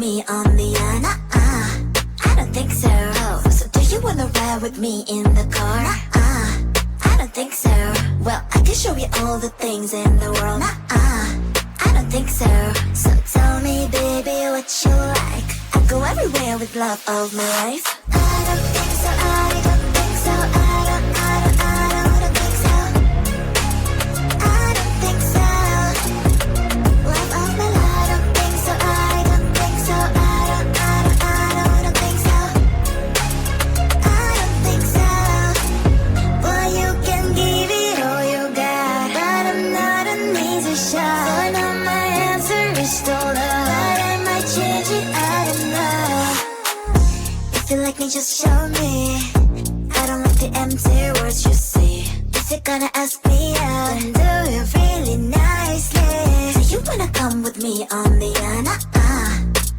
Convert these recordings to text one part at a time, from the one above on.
me on the I don't think so. Oh, so do you wanna ride with me in the car? I don't think so. Well, I can show you all the things in the world. I don't think so. So tell me, baby, what you like. I go everywhere with love of my life. I don't think so. I don't think so. I don't think so. I don't think so. Love of my life. I don't think so. I don't think so. I don't think so. I don't think so. Well, you can give it all you got, but I'm not an easy shot. So now my answer is still love, but I might change it. I don't know. If you like me, just show me. I don't like the empty words you see. If you're gonna ask me out, then do it really nicely. So you wanna come with me on the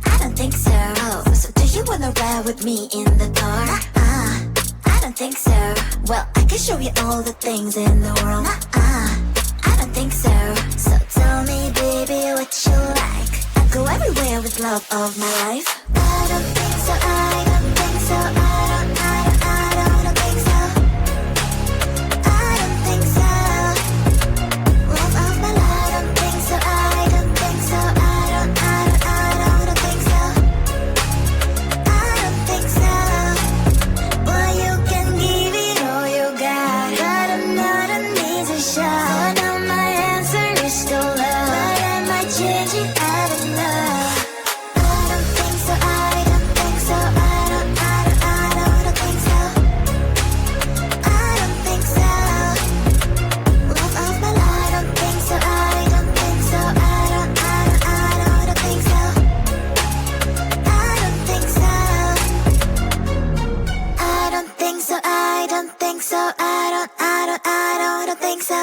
I don't think so. Oh, so do you wanna ride with me in the car? I don't think so. Well, I can show you all the things in the world. I don't think so. So tell me, baby, what you like. I go everywhere with love of my life. I don't think so. I don't think so. I don't think so. I don't think so. Love of my life. I don't think so. I don't think so. I don't think so. I don't think so. Well, you can give it all you got, but I'm not an easy shot. So now my answer is still love, but I might change it. I don't know. I don't think so. I don't think so. I don't think so. I don't think so. Love of my life. I don't think so. I don't think so. I don't think so. I don't think so. I don't think so. I don't think so. I don't think so.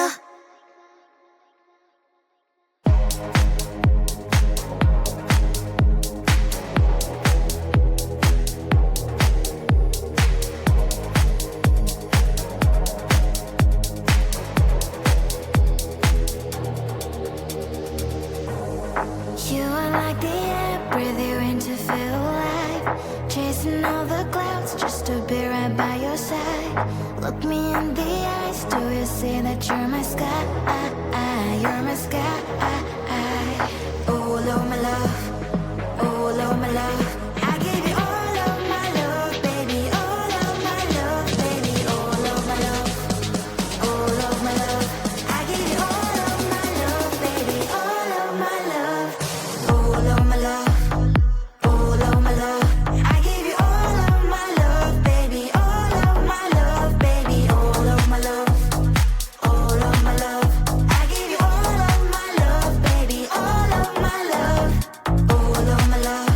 You are like the air, breathe you in to feel alive. Chasing all the clouds just to be right by your side. Look me in the eyes, do you see that you're my sky? You're my sky. Oh, Lord, my love. Oh, Lord, my love. I give you all of my love, baby. All of my love, baby. All of my love. All of my love. I give you all of my love, baby. All of my love. All of my love. All of my love. I give you all of my love, baby. All of my love, baby. All of my love. All of my love. I give you all of my love, baby. All of my love. All of my love.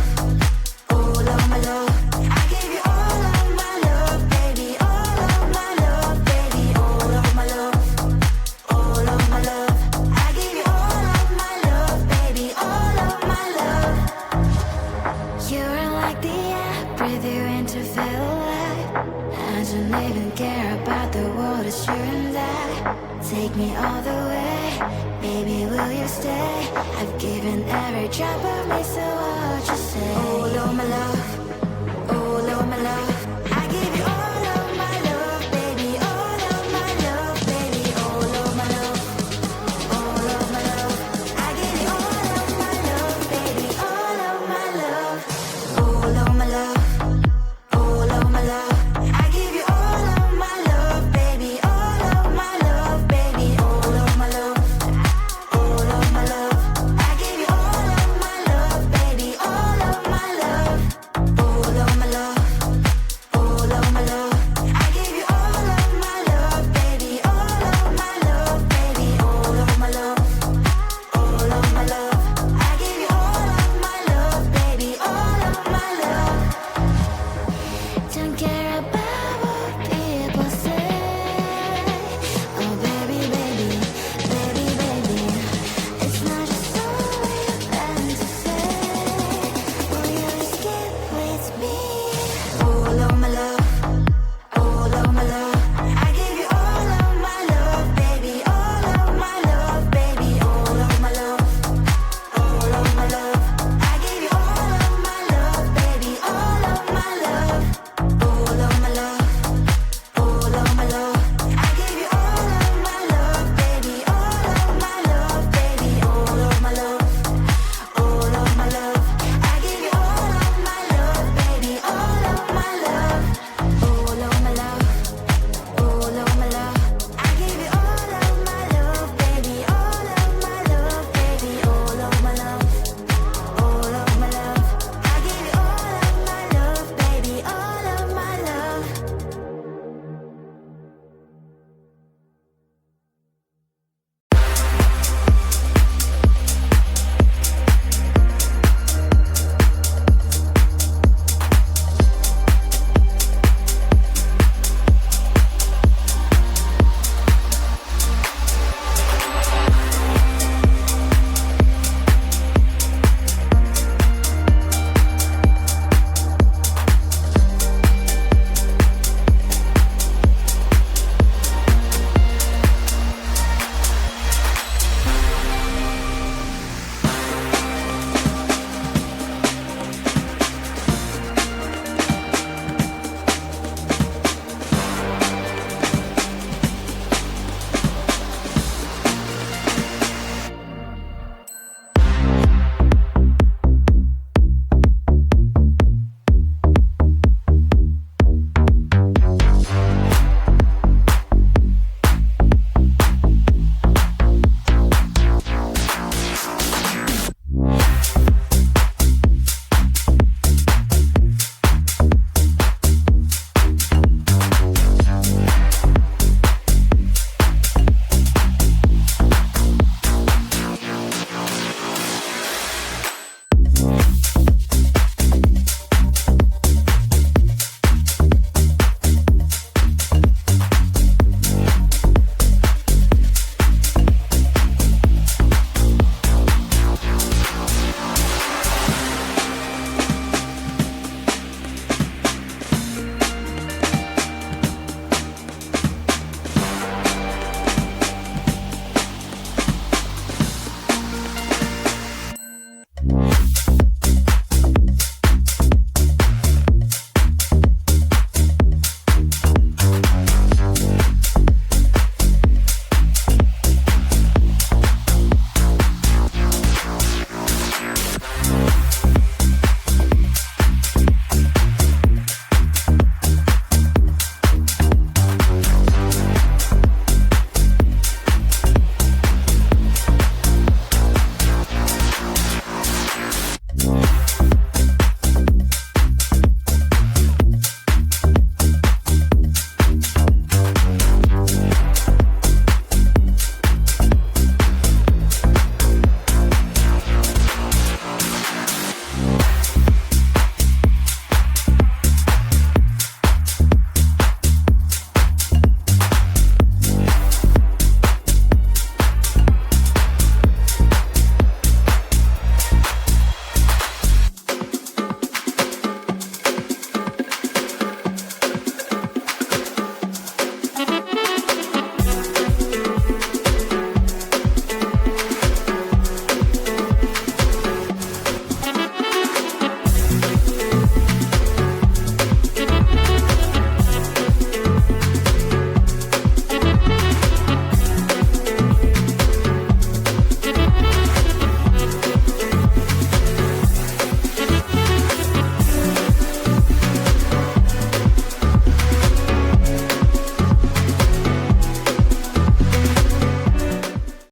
All of my love. I give you all of my love, baby. All of my love, baby. All of my love. All of my love. I give you all of my love, baby. All of my love. You're like the air, breathe you in to feel alive. I don't even care about the world, it's you and I. Take me all the way, baby, will you stay? I've given every drop of me, so what you say? Oh, Lord.